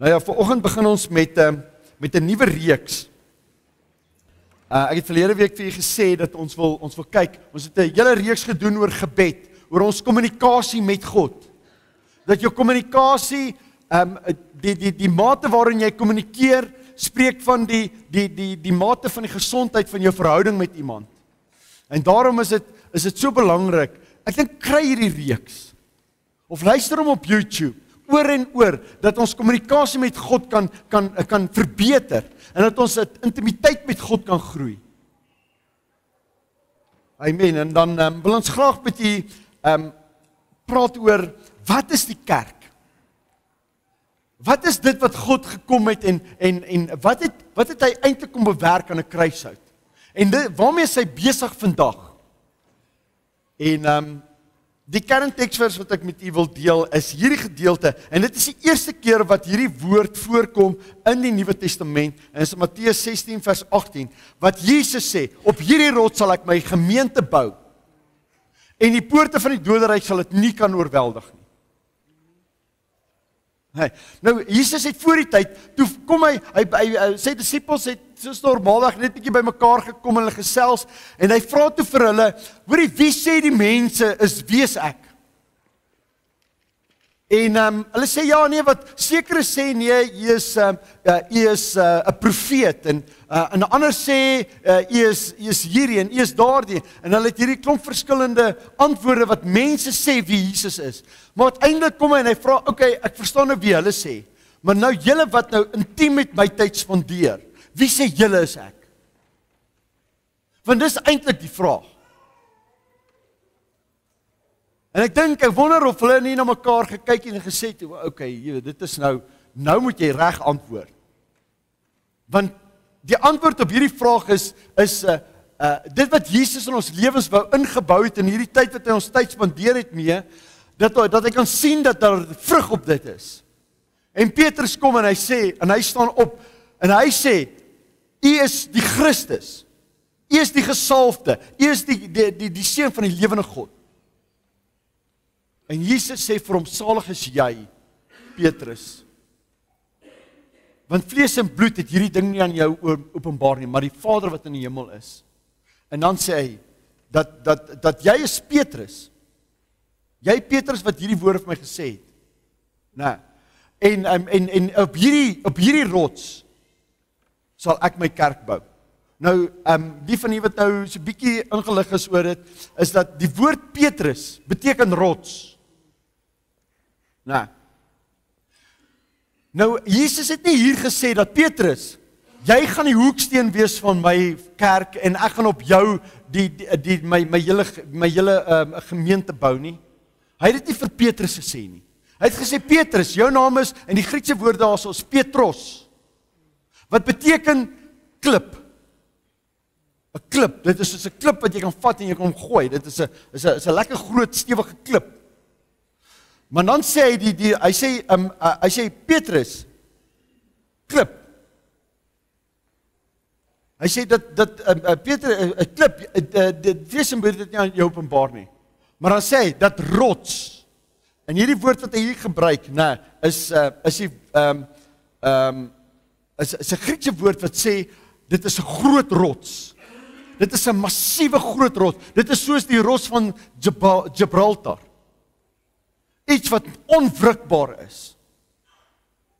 Nou ja, vanoggend begin ons met 'n nuwe reeks. Ek het verlede week vir julle gesê dat ons wil kyk. Ons het 'n hele reeks gedoen oor gebed, oor ons kommunikasie met God. Dat jou kommunikasie, die mate waarin jy kommunikeer, spreek van die mate van die gesondheid van jou verhouding met iemand. En daarom is dit so belangrik. Ek dink kry hierdie reeks of luister hom op YouTube oor en oor, dat ons kommunikasie met God kan verbeter en dat ons intimiteit met God kan groei. Amen. En dan wil ons graag met u praat oor, wat is die kerk? Wat is dit wat God gekom het en wat het hy eintlik kom bewerk aan 'n kruishout? En waarmee is hy besig vandag? En die kernteksvers wat ek met u wil deel is hierdie gedeelte, en dit is die eerste keer wat hierdie woord voorkom in die Nuwe Testament, en is Matteus 16 vers 18, wat Jesus sê, op hierdie rots sal ek my gemeente bou, en die poorte van die doderyk sal dit nie kan oorweldig nie. Nou, Jesus het voor die tyd, toe kom hy sy disippels het soos normaalweg net bietjie by mekaar gekom en hulle gesels, en hy vra toe vir hulle, hoorie, wie sê die mense wie is ek? En hulle sê ja, nee, wat sekere sê nee, jy is 'n profeet, en ander sê jy is hierdie en jy is daardie, en hulle het hierdie klomp verskillende antwoorde wat mense sê wie Jesus is. Maar uiteindelik kom hy en hy vra, okay, ek verstaan nou wie hulle sê, maar nou julle wat nou intiem met my tyd spandeer, wie sê julle is ek? Want dis eintlik die vraag. En ek wonder of hulle nie na mekaar gekyk en gesê het, okay, dit is nou moet jy reg antwoord. Want die antwoord op hierdie vraag is dit wat Jesus in ons lewens wou ingebou het in hierdie tyd wat hy ons tyd spandeer het mee, dat hy kan sien dat daar vrug op dit is. En Petrus kom en hy sê, en hy staan op, en hy sê, U is die Christus, U is die gesalfde, U is die seun van die lewende God. En Jesus sê vir hom, salig is jy, Petrus. Want vlees en bloed het hierdie ding nie aan jou openbaar nie, maar die Vader wat in die hemel is. En dan sê hy, dat jy is Petrus. Jy Petrus wat hierdie woorde vir my gesê het. Nou, en op hierdie rots sal ek my kerk bou. Nou, die van die wat nou so bietjie ingelig is oor dit, is dat die woord Petrus beteken rots. Nou, Jesus het nie hier gesê dat Petrus, jy gaan die hoeksteen wees van my kerk en ek gaan op jou my hele gemeente bou nie. Hy het dit nie vir Petrus gesê nie. Hy het gesê, Petrus, jou naam is, en die Griekse woord daar is Petros, wat beteken klip. 'n Klip, dit is soos 'n klip wat jy kan vat en jy kan gooi. Dit is 'n lekker groot stewige klip. Maar dan sê hy sê Petrus, klip. Hy sê dat Petrus 'n klip, dit wees en dit nie aan jou openbaar nie. Maar dan sê hy dat rots. En hierdie woord wat hy hier gebruik, is 'n Griekse woord wat sê dit is 'n groot rots. Dit is 'n massiewe groot rots. Dit is soos die rots van Gibraltar. Iets wat onwrikbaar is.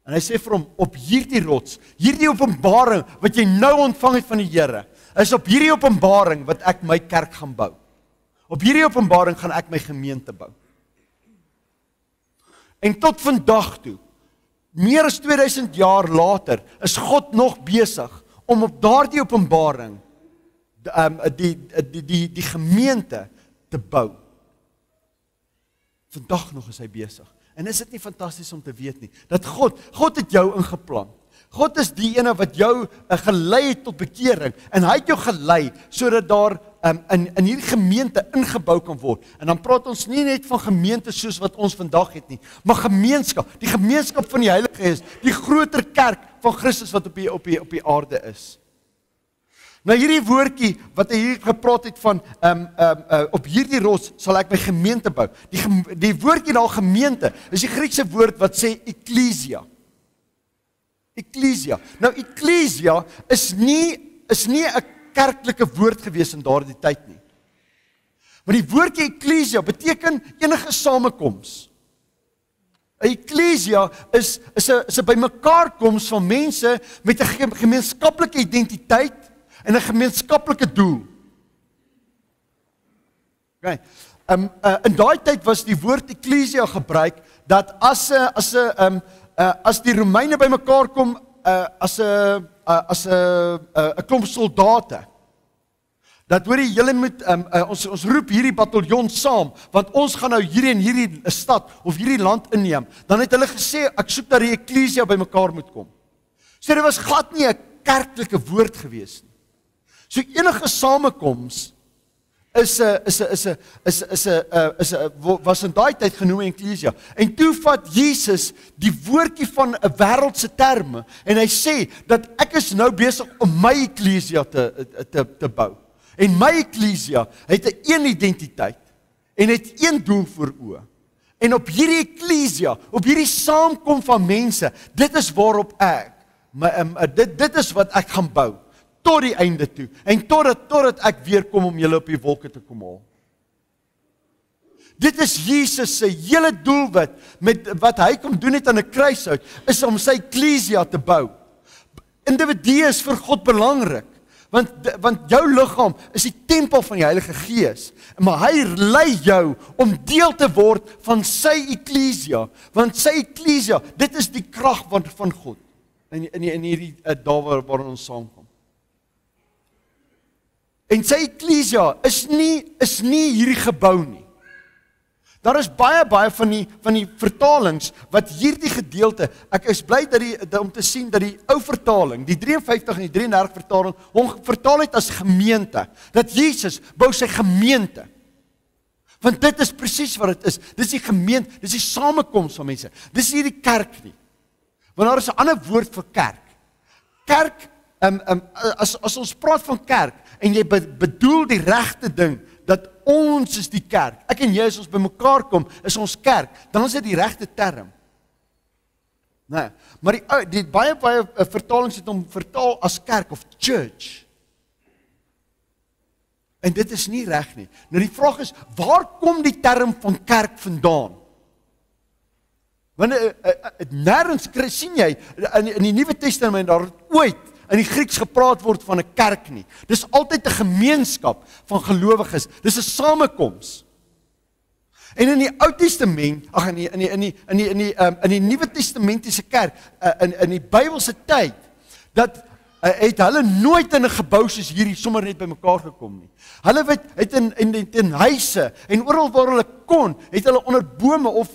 En hy sê vir hom, op hierdie rots, hierdie openbaring wat jy nou ontvang het van die Here, is op hierdie openbaring wat ek my kerk gaan bou. Op hierdie openbaring gaan ek my gemeente bou. En tot vandag toe, meer as 2000 jaar later, is God nog besig om op daardie openbaring die gemeente te bou. Vandag nog is hy besig. En is dit nie fantasties om te weet nie, dat God het jou ingeplant. God is die ene wat jou gelei het tot bekering, en hy het jou gelei, sodat daar in hierdie gemeente ingebou kan word. En dan praat ons nie net van gemeente soos wat ons vandag het nie, maar gemeenskap, die gemeenskap van die Heilige Gees, die groter kerk van Christus wat op die aarde is. Nou hierdie woordjie wat hy hier gepraat het van op hierdie rots sal ek my gemeente bou. Die woordjie daar gemeente is die Griekse woord wat sê ekklesia. Ekklesia. Nou ekklesia is nie 'n kerklike woord gewees in daardie tyd nie. Maar die woordjie ekklesia beteken enige samekoms. 'n Ekklesia is 'n bymekaarkoms van mense met 'n gemeenskaplike identiteit en 'n gemeenskaplike doel. Okay. In daai tyd was die woord ekklesia gebruik dat as die Romeine bymekaar kom as 'n klomp soldate, dat hoor jy, julle moet ons roep hierdie bataljon saam, want ons gaan nou hierdie en hierdie stad of hierdie land inneem. Dan het hulle gesê ek soek dat die ekklesia bymekaar moet kom. So dit was glad nie 'n kerklike woord gewees nie. So enige samekoms was in daai tyd genoem ekklesia. En toe vat Jesus die woordjie van 'n wêreldse terme en hy sê dat ek is nou besig om my ekklesia te bou. En my ekklesia het 'n een identiteit en het een doel voor oë. En op hierdie ekklesia, op hierdie saamkom van mense, dit is waarop dit is wat ek gaan bou tot die einde toe en totdat ek weer kom om julle op die wolke te kom haal. Dit is Jesus se hele doelwit met wat hy kom doen het aan 'n kruishout, is om sy ekklesia te bou. Individue is vir God belangrik. Want jou liggaam is die tempel van die Heilige Gees, maar hy lei jou om deel te word van sy ekklesia, want sy ekklesia, dit is die krag van God in hierdie daar waar ons saamkom. En sy ekklesia is nie hierdie gebou nie. Daar is baie van die vertalings wat hierdie gedeelte, ek is bly om te sien dat die ou vertaling, die 53 en die 33 vertaling, hom vertaal het as gemeente, dat Jesus bou sy gemeente. Want dit is presies wat dit is. Dis die gemeente, dis die samekoms van mense. Dis nie die kerk nie. Want daar is 'n ander woord vir kerk. Kerk, as ons praat van kerk, en jy bedoel die regte ding, dat ons is die kerk, ek en jy as ons bymekaar kom, is ons kerk, dan is dit die regte term. Nee, maar die baie vertalings het hom vertaal as kerk of church. En dit is nie reg nie. Nou die vraag is, waar kom die term van kerk vandaan? Want nêrens sien jy in die Nuwe Testament daar ooit in die Grieks gepraat word van 'n kerk nie. Dis altyd 'n gemeenskap van gelowiges. Dis 'n samekoms. En in die Ou Testament, in die Nuwe Testamentiese kerk, in die Bybelse tyd, dat het hulle nooit in 'n gebou soos hierdie sommer net bymekaar gekom nie. Hulle het in huise en oral waar hulle kon, het hulle onder bome of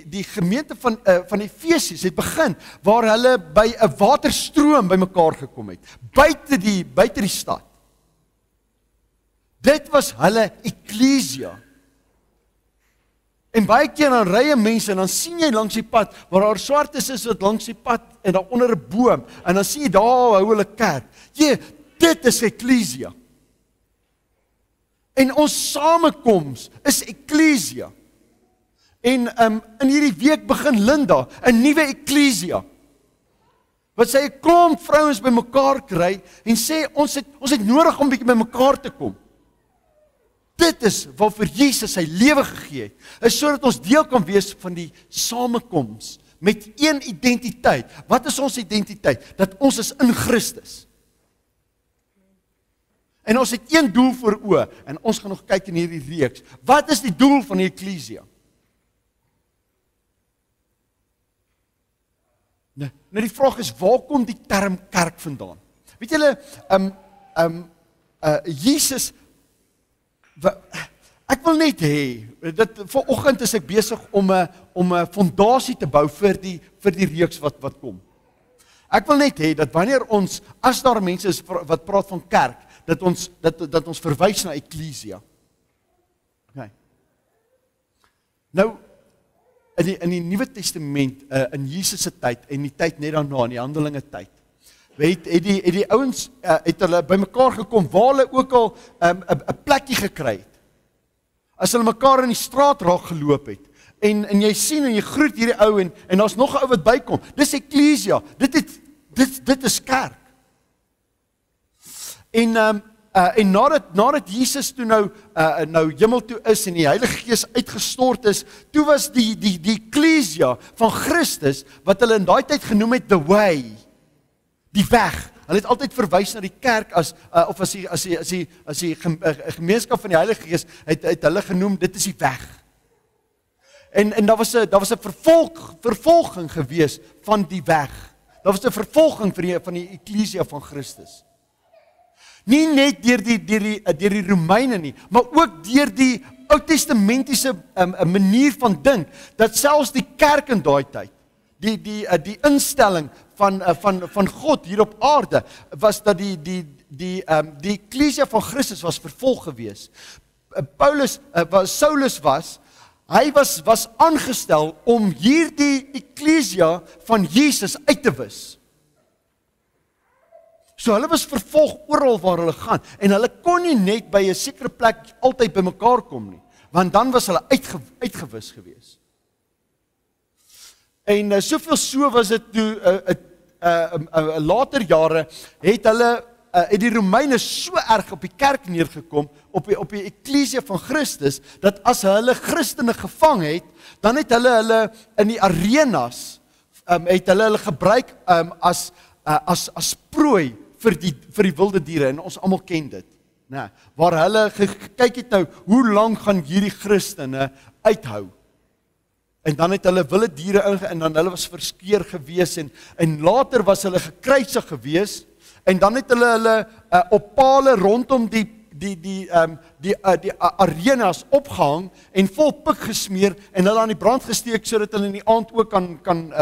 die gemeente van Efesiërs het begin waar hulle by 'n waterstroom bymekaar gekom het, buite die stad. Dit was hulle ekklesia. En baie keer dan ry mense en dan sien jy langs die pad waar daar swartes is wat langs die pad en daar onder 'n boom en dan sien jy daar hou hulle kerk. Dit is ekklesia. En ons samekoms is ekklesia. En in hierdie week begin Linda 'n nuwe ekklesia. Wat sy 'n klomp vrouens bymekaar kry en sê ons het nodig om bietjie bymekaar te kom. Dit is waarvoor Jesus sy lewe gegee het, is sodat ons deel kan wees van die samekoms met een identiteit. Wat is ons identiteit? Dat ons is in Christus. En ons het een doel voor oë en ons gaan nog kyk in hierdie reeks. Wat is die doel van die ekklesia? Nou die vraag is, waar kom die term kerk vandaan? Weet julle, Jesus, ek wil net hê, dat vanoggend is ek besig om 'n fondasie te bou vir die reeks wat kom. Ek wil net hê dat wanneer ons, as daar mense is wat praat van kerk, dat ons verwys na ekklesia. Okay. Nou, in die Nuwe Testament, in Jesus se tyd en die tyd net daarna, in die Handelinge tyd, het die ouens het hulle bymekaar gekom waar hulle ook al 'n plekkie gekry het. As hulle mekaar in die straat raak geloop het, en jy sien en jy groet hierdie ou en daar's nog 'n ou wat bykom. Dis eklesia. Dit is kerk. En nadat Jesus toe nou hemel toe is en die Heilige Gees uitgestort is, toe was die eklesia van Christus wat hulle in daai tyd genoem het the way, die weg. Hulle het altyd verwys na die kerk as die gemeenskap van die Heilige Gees het hulle genoem dit is die weg. En daar was 'n vervolging gewees van die weg. Daar was 'n vervolging van die eklesia van Christus. Nie net deur die Romeine nie, maar ook deur die Ou-testamentiese manier van dink, dat selfs die kerk in daai tyd, die instelling van God hier op aarde, was dat die eklesia van Christus was vervolg gewees. Saulus hy was aangestel om hierdie eklesia van Jesus uit te wis. So hulle was vervolg oral waar hulle gaan, en hulle kon nie net by 'n sekere plek altyd by mekaar kom nie, want dan was hulle uitgewis gewees. En soveel so was dit toe, later jare, het die Romeine so erg op die kerk neergekom, op die eklesia van Christus, dat as hulle Christene gevang het, dan het hulle in die arenas, het hulle gebruik as prooi vir die wilde diere, en ons almal ken dit, waar hulle gekyk het nou, hoe lank gaan hierdie Christene uithou, en dan het hulle wilde diere en dan hulle was verskeer gewees, en later was hulle gekruisig gewees, en dan het hulle op pale rondom die arenas opgehang, en vol pik gesmeer, en hulle aan die brand gesteek, sodat hulle in die aand ook kan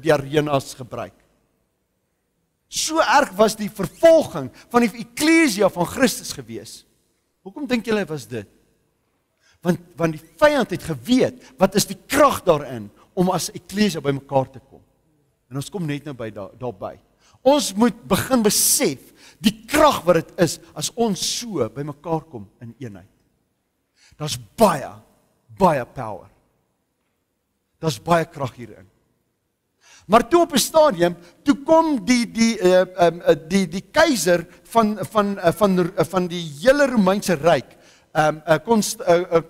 die arenas gebruik. So erg was die vervolging van die eklesia van Christus gewees. Hoekom dink julle was dit? Want die vyand het geweet, wat is die krag daarin, om as eklesia by mekaar te kom. En ons kom net nou daarby. Ons moet begin besef, die krag wat dit is, as ons so by mekaar kom in eenheid. Daar's baie power. Daar's baie krag hierin. Maar toe op 'n stadium, toe kom die keiser van die hele Romeinse ryk,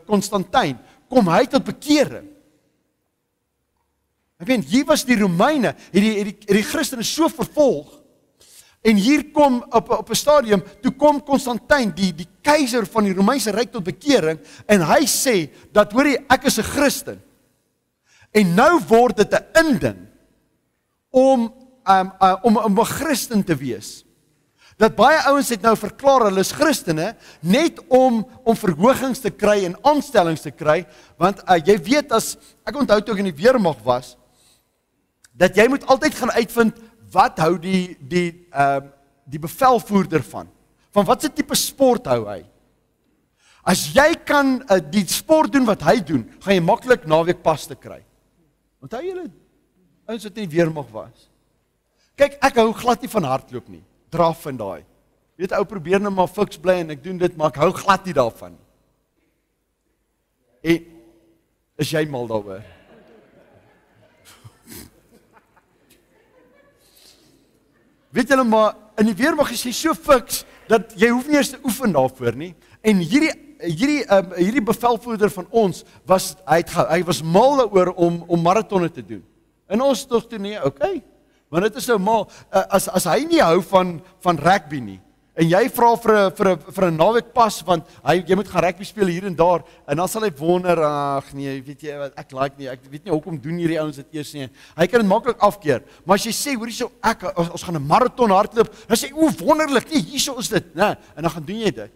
Konstantin, kom hy tot bekering. Ek weet, hier was die Romeine, het die Christene so vervolg, en hier kom op 'n stadium, toe kom Konstantin, die keiser van die Romeinse ryk tot bekering, en hy sê, dat hoor jy, ek is 'n Christen. En nou word dit 'n inding, om 'n Christen te wees. Dat baie ouens het nou verklaar, hulle is Christene, net om verhogings te kry en aanstellings te kry, want jy weet, ek onthou toe ek in die weermag was, dat jy moet altyd gaan uitvind, wat hou die bevelvoerder van wat se tipe sport hou hy. As jy kan die sport doen wat hy doen, gaan jy maklik naweek pas te kry. Onthou julle, ouens wat in die weermag was. Kyk, ek hou glad nie van hardloop nie, draf en daai. Weet, ou probeer nou maar fiks bly en ek doen dit, maar ek hou glad nie daarvan nie. En, is jy mal daaroor? Weet julle maar, in die weermag is jy so fiks, dat jy hoef nie eers te oefen daarvoor nie, en hierdie bevelvoerder van ons, hy was mal daaroor om marathonne te doen. En ons tog toe nie, okay, want dit is nou mal, as hy nie hou van rugby nie, en jy vra vir 'n naweek pas, want jy moet gaan rugby speel hier en daar, en dan sal hy wonder, ag nee, weet jy wat, ek weet nie hoekom doen hierdie ouens dit eers nie, hy kan dit maklik afkeer, maar as jy sê, hoor hierso, ons gaan 'n marathon hardloop, dan sê, wonderlik, nee, hierso is dit, nee, en dan gaan doen jy dit.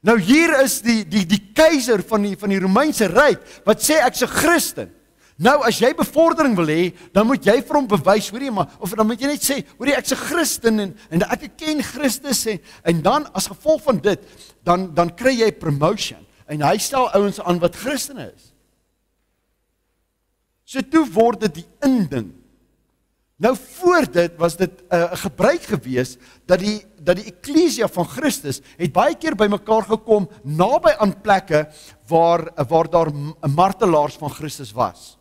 Nou hier is die keiser van die Romeinse ryk, wat sê, ek's 'n Christen. Nou, as jy bevordering wil hê, dan moet jy vir hom bewys, hoor jy maar, of dan moet jy net sê, hoor jy, ek's 'n Christen, en ek ken Christus, en dan, as gevolg van dit, dan kry jy promotion, en hy stel ouens aan wat Christene is. So toe word dit die inding. Nou voor dit was dit 'n gebruik gewees dat die eklesia van Christus het baie keer bymekaar gekom naby aan plekke waar daar martelaars van Christus was.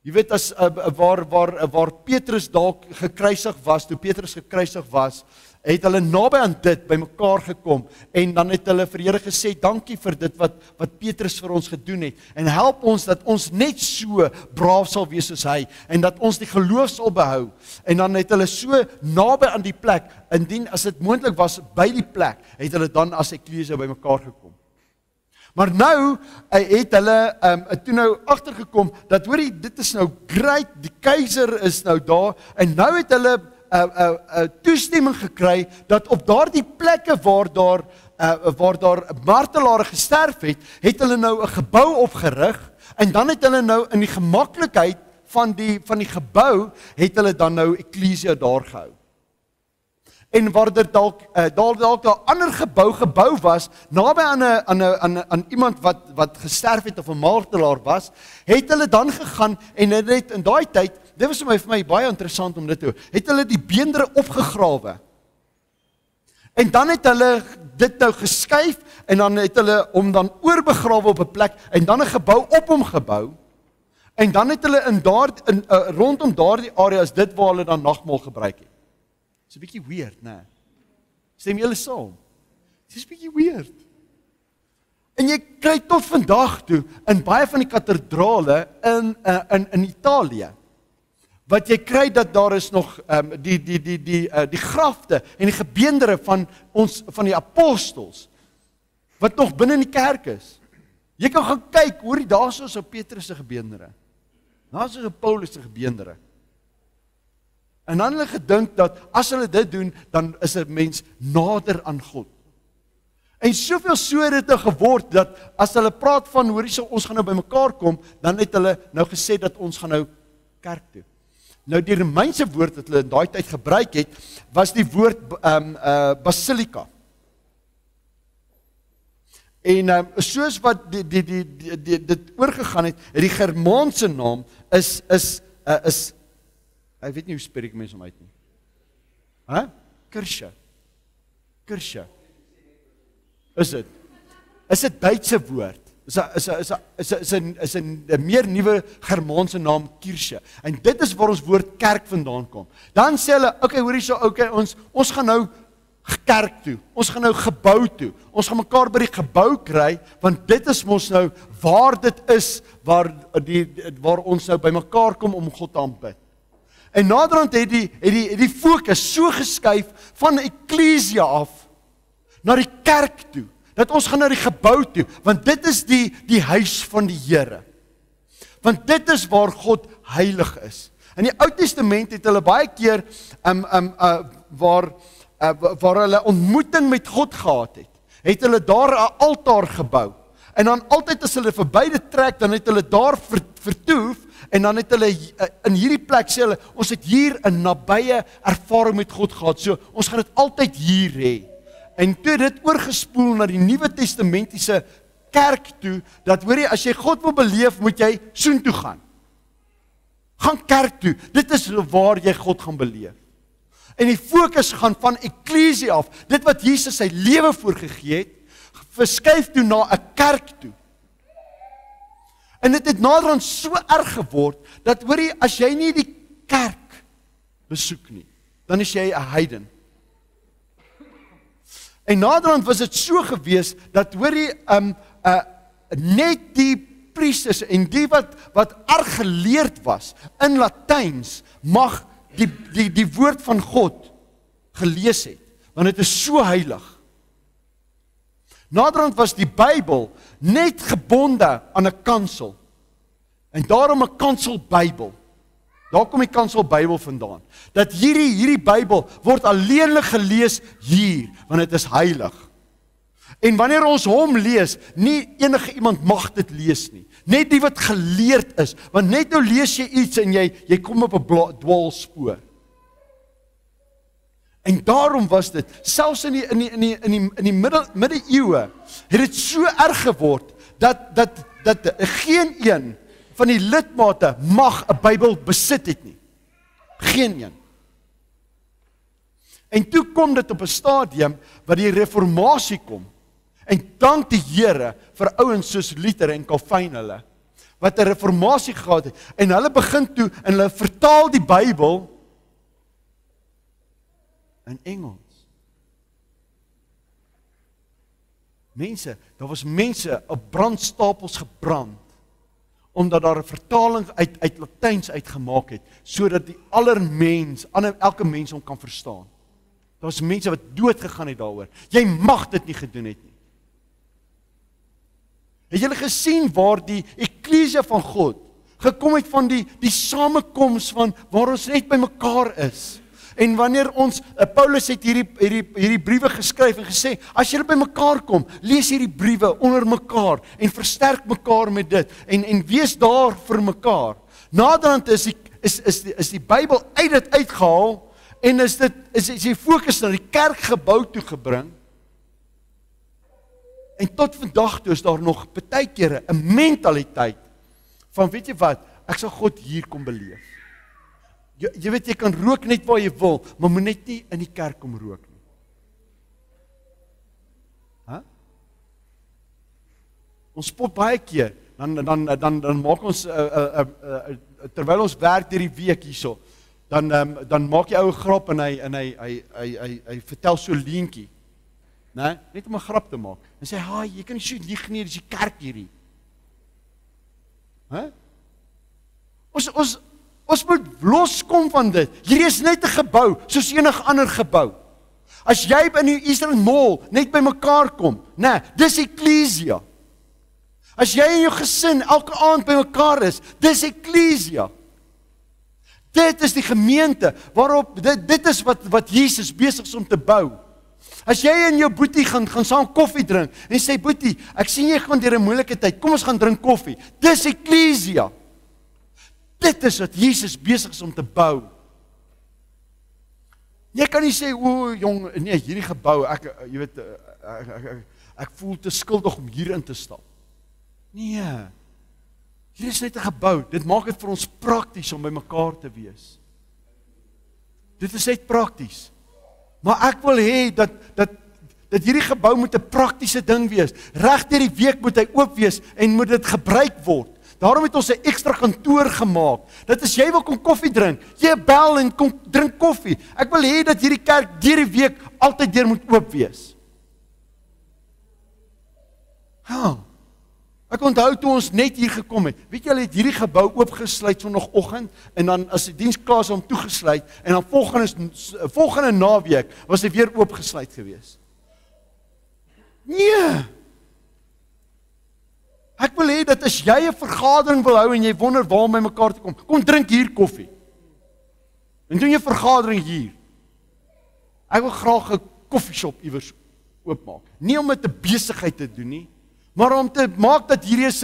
Jy weet as waar Petrus dalk gekruisig was, toe Petrus gekruisig was, het hulle naby aan dit bymekaar gekom en dan het hulle vir die Here gesê, dankie vir dit wat Petrus vir ons gedoen het en help ons dat ons net so braaf sal wees soos hy en dat ons die geloof sal behou. En dan het hulle so naby aan die plek, indien as dit moontlik was by die plek, het hulle dan as eklesia bymekaar gekom. Maar nou het hulle toe nou agtergekom dat hoorie, dit is nou great, die keiser is nou daar en nou het hulle toestemming gekry dat op daardie plekke waar daar martelare gesterf het hulle nou 'n gebou opgerig en dan het hulle nou in die gemaklikheid van die gebou het hulle dan nou eklesia daar gehou. En waar dit dalk 'n ander gebou was naby aan iemand wat gesterf het of 'n martelaar was, het hulle dan gegaan en het in daai tyd, dit was vir my baie interessant om dit te hoor, het hulle die beendere opgegrawe. En dan het hulle dit nou geskuif en dan het hulle hom dan oorbegrawe op 'n plek en dan 'n gebou op hom gebou. En dan het hulle rondom daardie area is dit waar hulle dan nagmaal gebruik het. It's 'n bietjie weird, né? Stem julle saam? Dis 'n bietjie weird. En jy kry tot vandag toe in baie van die kathedrale in Italië wat jy kry dat daar is nog die grafte en die gebeendere van die apostels wat nog binne in die kerk is. Jy kan gaan kyk, hoorie, daar is op Petrus se gebeendere. Daar is op Paulus se gebeendere. En dan hulle gedink dat as hulle dit doen, dan is 'n mens nader aan God. En soveel so het dit geword dat as hulle praat van hoorie, ons gaan nou bymekaar kom, dan het hulle nou gesê dat ons gaan nou kerk toe. Nou die Romeinse woord wat hulle in daai tyd gebruik het, was die woord basilika. En soos wat dit oorgegaan het, die Germaanse naam is ek weet nie hoe spreek ek mense om uit nie. Kirche. Is dit? Is 'n Duitse woord. Is 'n meer nuwe Germaanse naam Kirche. En dit is waar ons woord kerk vandaan kom. Dan sê hulle, okay, hoorie so, okay, ons gaan nou kerk toe. Ons gaan nou gebou toe. Ons gaan mekaar by die gebou kry, want dit is mos nou waar dit is waar ons nou by mekaar kom om God te aanbid. En naderhand het die fokus so geskuif van eklesia af na die kerk toe, dat ons gaan na die gebou toe, want dit is die huis van die Here. Want dit is waar God heilig is. In die Ou Testament het hulle baie keer waar hulle ontmoeting met God gehad het hulle daar 'n altaar gebou. En dan altyd as hulle verby dit trek, dan het hulle daar vertoef en dan het hulle in hierdie plek sê hulle, ons het hier 'n nabye ervaring met God gehad. So ons gaan dit altyd hier hê. En toe dit oorgespoel na die Nuwe Testamentiese kerk toe, dat hoor jy, as jy God wil beleef, moet jy soontoe gaan. Gaan kerk toe. Dit is waar jy God gaan beleef. En die fokus gaan van eklesia af, dit wat Jesus sy lewe voorgegee het, verskuif toe na 'n kerk toe. En dit het naderhand so erg geword, dat hoor jy, as jy nie die kerk besoek nie, dan is jy 'n heiden. En naderhand was dit so gewees, dat hoor jy, net die priesters en die wat erg geleerd was in Latyns, mag die woord van God gelees het, want dit is so heilig. Naderhand was die Bybel net gebonde aan 'n kansel. En daarom 'n kanselbybel. Daar kom die kanselbybel vandaan. Dat hierdie Bybel word alleenlik gelees hier, want dit is heilig. En wanneer ons hom lees, nie enige iemand mag dit lees nie. Net die wat geleerd is, want net nou lees jy iets en jy kom op 'n dwaalspoor. En daarom was dit, selfs in die middeleeue, het dit so erg geword, dat geen een van die lidmate mag 'n Bybel besit het nie. Geen een. En toe kom dit op 'n stadium wat die reformatie kom. En dank die Here vir ouens soos Luther en Calvin hulle, wat 'n reformatie gehad het, en hulle begin toe, en hulle vertaal die Bybel in Engels. Mense, daar was mense op brandstapels gebrand, omdat daar 'n vertaling uit Latyns uitgemaak het, sodat die elke mens hom kan verstaan. Daar was mense wat dood gegaan het daaroor. Jy mag dit nie gedoen het nie. Het julle gesien waar die eklesia van God gekom het van die samekoms van waar ons net by mekaar is? En wanneer ons, Paulus het hierdie briewe geskryf en gesê, as julle by mekaar kom, lees hierdie briewe onder mekaar en versterk mekaar met dit en wees daar vir mekaar. Naderhand is die Bybel uit dit uitgehaal en is die fokus na die kerkgebou toe gebring. En tot vandag toe is daar nog baie kere 'n mentaliteit van, weet jy wat, ek sal God hier kom beleef. Jy weet, jy kan rook net waar jy wil, maar moet net nie in die kerk kom rook nie. Ons spot baie keer, dan maak ons, terwyl ons werk deur die week hierso, dan maak jy ou grap en hy vertel so leentjie, né? Net om 'n grap te maak. En sê, "Haai, jy kan nie so lieg nie, dis die kerk hierdie." Ons moet loskom van dit. Hierdie is net 'n gebou, soos enige ander gebou. As jy in die Eastern Mall net by mekaar kom, né, dis eklesia. As jy en jou gesin elke aand by mekaar is, dis eklesia. Dit is die gemeente waarop dit is wat Jesus besig is om te bou. As jy en jou boetie gaan saam koffie drink en sê, "Boetie, ek sien jy gaan deur 'n moeilike tyd, kom ons gaan drink koffie." Dis eklesia. Dit is wat Jesus besig is om te bou. Jy kan nie sê, "O jong, nee, hierdie gebou, jy weet, ek voel te skuldig om hierin te stap." Nee. Hier is net 'n gebou. Dit maak dit vir ons prakties om by mekaar te wees. Dit is net prakties. Maar ek wil hê dat hierdie gebou moet 'n praktiese ding wees. Reg deur die week moet hy oop wees en moet dit gebruik word. Daarom het ons 'n ekstra kantoor gemaak. Dat as jy wil kom koffie drink, jy bel en kom drink koffie. Ek wil hê dat hierdie kerk deur die week altyd deur moet oop wees. Ek onthou toe ons net hier gekom het. Weet julle, het hierdie gebou oopgesluit sonoggend en dan as die diens klaar is om toegesluit en dan volgende naweek was hy weer oopgesluit gewees. Nee. Ek wil hê dat as jy 'n vergadering wil hou en jy wonder waar om by mekaar te kom drink hier koffie. En doen jy vergadering hier. Ek wil graag 'n koffieshop iewers oopmaak. Nie om dit 'n besigheid te doen nie, maar om te maak dat hierdie is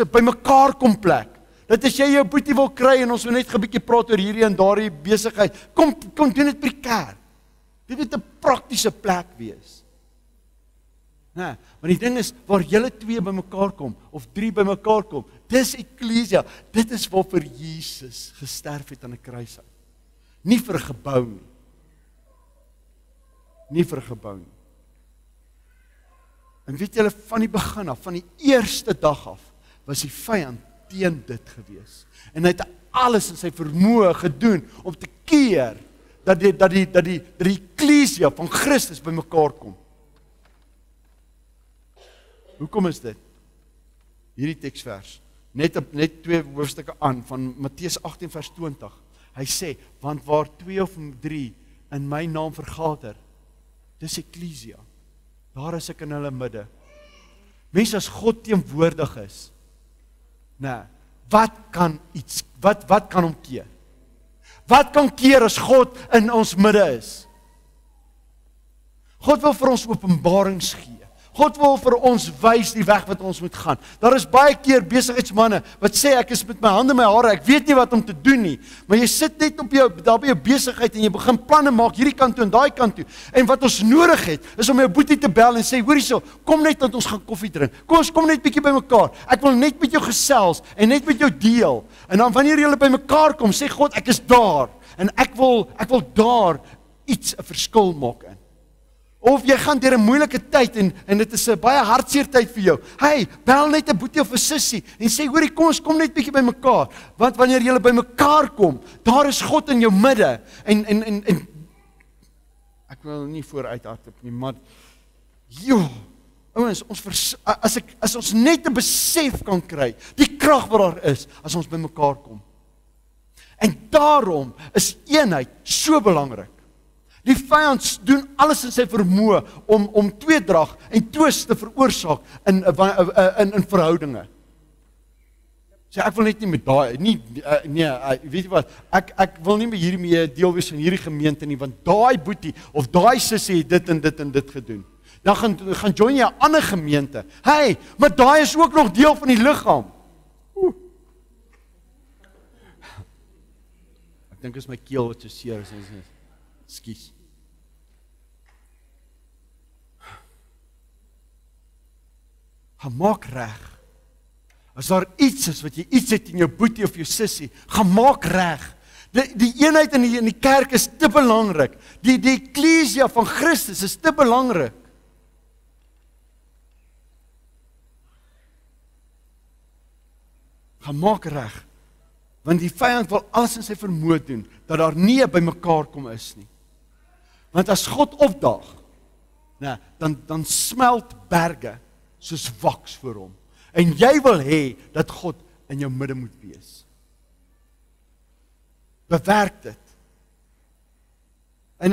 'n by mekaar kom plek. Dat as jy jou boetie wil kry en ons wil net 'n bietjie praat oor hierdie en daardie besigheid, kom doen dit by die kerk. Dit moet 'n praktiese plek wees. Nee, maar die ding is waar julle 2 by mekaar kom of 3 by mekaar kom, dis eklesia. Dit is waarvoor Jesus gesterf het aan 'n kruis. Nie vir 'n gebou nie. Nie vir 'n gebou nie. En weet julle, van die begin af, van die eerste dag af, was die vyand teen dit gewees. En hy het alles in sy vermoë gedoen om te keer dat die eklesia van Christus by mekaar kom. Hoekom is dit? Hierdie teksvers, net 2 hoofstukke aan van Matteus 18 vers 20. Hy sê, want waar 2 of 3 in my naam vergader, dis eklesia. Daar is ek in hulle midde. Mense, as God teenwoordig is, wat kan hom keer? Wat kan keer as God in ons midde is? God wil vir ons openbarings gee. God wil vir ons wys die weg wat ons moet gaan. Daar is baie keer besigheidsmanne wat sê ek is met my hande in my hare, ek weet nie wat om te doen nie. Maar jy sit net op daar by jou besigheid en jy begin planne maak hierdie kant toe en daai kant toe. En wat ons nodig het is om jou boetie te bel en sê hoor hierso, kom net dat ons gaan koffie drink. Kom net bietjie by mekaar. Ek wil net met jou gesels en net met jou deel. En dan wanneer julle by mekaar kom, sê God ek is daar en ek wil daar iets 'n verskil maak in. Of jy gaan deur 'n moeilike tyd en dit is 'n baie hartseer tyd vir jou. Hey, bel net 'n boetie of 'n sussie en sê hoorie, kom net bietjie by mekaar. Want wanneer julle by mekaar kom, daar is God in jou midde. En ek wil nie vooruit hardloop nie, maar ouens, as ons net 'n besef kan kry, die krag wat daar is as ons by mekaar kom. En daarom is eenheid so belangrik. Die vyand doen alles in sy vermoë om tweedrag en twis te veroorsaak in verhoudinge. Sê ek wil net nie met daai weet jy wat? Ek wil nie met hierdie deel wees van hierdie gemeente nie, want daai boetie of daai sussie het dit en dit en dit gedoen. Dan gaan join jy 'n ander gemeente. Hey, maar daai is ook nog deel van die liggaam. Ek dink is my keel wat so seer is. Ekskuus. Gaan maak reg. As daar iets is wat jy iets het in jou boetie of jou sussie, gaan maak reg. Die eenheid in die kerk is te belangrik. Die eklesia van Christus is te belangrik. Gaan maak reg. Want die vyand wil alles in sy vermoë doen, dat daar nie by mekaar kom is nie. Want as God opdaag, dan smelt berge soos waks voor hom. En jy wil hê dat God in jou midde moet wees. Bewerk dit. En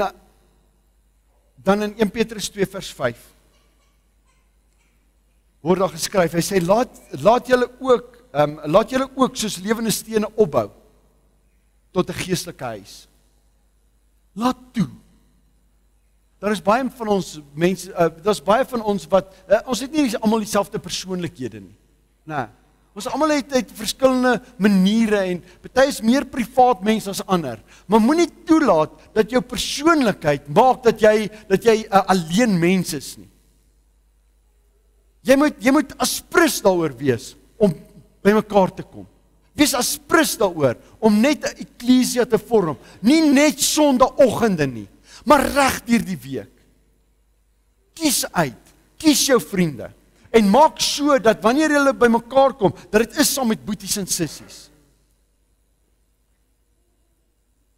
dan in 1 Petrus 2 vers 5 word daar geskryf, hy sê, laat julle ook soos lewende stene opbou tot 'n geestelike huis. Laat toe. Daar is baie van ons mense, daar's baie van ons wat, ons het nie almal dieselfde persoonlikhede nie. Nee. Ons almal het verskillende maniere en party is meer privaat mense as ander. Maar moenie toelaat dat jou persoonlikheid maak dat jy 'n alleen mens is nie. Jy moet asprus daaroor wees om by mekaar te kom. Wees asprus daaroor om net 'n eklesia te vorm. Nie net Sondagoggende nie, maar reg deur die week. Kies uit, kies jou vriende en maak so dat wanneer julle by mekaar kom, dat dit is saam met boeties en sissies.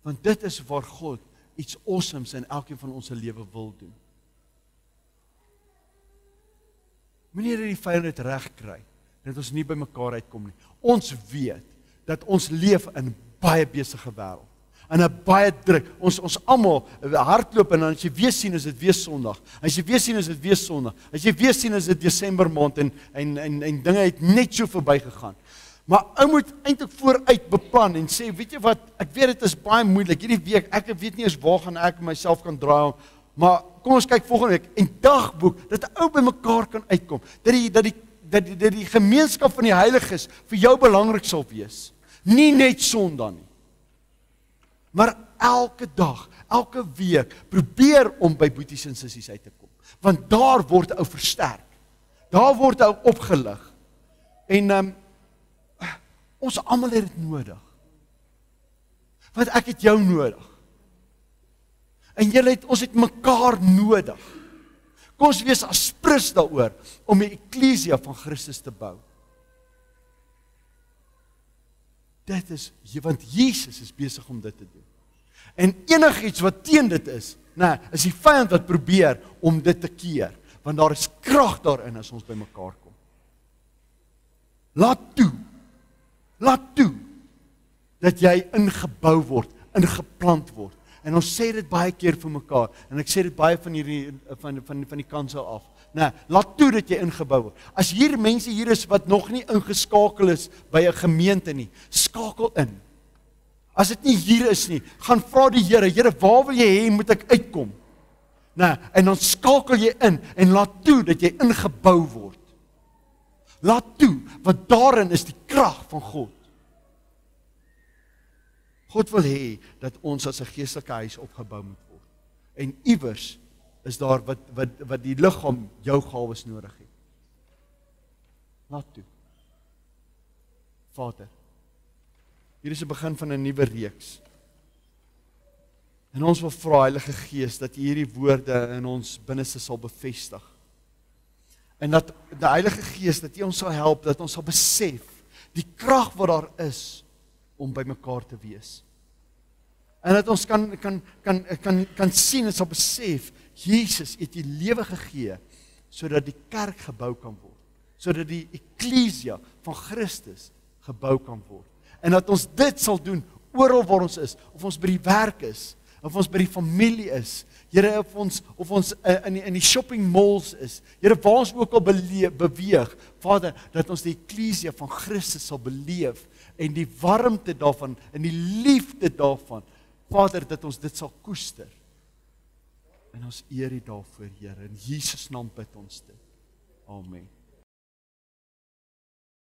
Want dit is waar God iets awesomes in elkeen van ons se lewe wil doen. Moenie dat die vyand dit reg kry, dat ons nie by mekaar uitkom nie. Ons weet dat ons leef in 'n baie besige wêreld. In 'n baie druk. Ons almal hardloop en dan as jy weer sien is dit weer Sondag. As jy weer sien is dit weer Sondag. As jy weer sien is dit Desember maand en dinge het net so verbygegaan. Maar ou moet eintlik vooruit beplan en sê, weet jy wat, ek weet dit is baie moeilik hierdie week. Ek weet nie eens waar gaan ek myself kan draai, maar kom ons kyk volgende week en dagboek dat 'n ou by mekaar kan uitkom. Dat die gemeenskap van die heiliges vir jou belangrik sal wees. Nie net Sondag nie. Maar elke dag, elke week, probeer om by boeties en sissies uit te kom. Want daar word ou versterk. Daar word ou opgelig. En ons almal het dit nodig. Want ek het jou nodig. En ons het mekaar nodig. Kom ons wees asprus daaroor om die eklesia van Christus te bou. Dit is, want Jesus is besig om dit te doen. En enigiets wat teen dit is die vyand wat probeer om dit te keer, want daar is krag daarin as ons by mekaar kom. Laat toe, dat jy ingebou word, ingeplant word. En ons sê dit baie keer vir mekaar, en ek sê dit baie van die kansel af. Laat toe dat jy ingebou word. As hier mense hier is wat nog nie ingeskakel is by 'n gemeente nie, skakel in. As dit nie hier is nie, gaan vra die Here, Here, waar wil jy hê moet ek uitkom? Nou, en dan skakel jy in en laat toe dat jy ingebou word. Laat toe, want daarin is die krag van God. God wil hê dat ons as 'n geestelike huis opgebou moet word. En iewers is daar wat die liggaam jou gawes nodig het. Laat toe. Vader, hier is 'n begin van 'n nuwe reeks. En ons wil vra, Heilige Gees, dat U hierdie woorde in ons binneste sal bevestig. En dat die Heilige Gees, dat U ons sal help, dat ons sal besef die krag wat daar is om by mekaar te wees. En dat ons kan sien en sal besef, Jesus het U lewe gegee, sodat die kerk gebou kan word, sodat die eklesia van Christus gebou kan word. En dat ons dit sal doen, oral waar ons is, of ons by die werk is, of ons by die familie is, Here, of ons in die shopping malls is, Here, waar ons ook al beweeg, Vader, dat ons die eklesia van Christus sal beleef, en die warmte daarvan, en die liefde daarvan, Vader, dat ons dit sal koester. En ons eer U daarvoor, Here, in Jesus naam bid ons dit. Amen.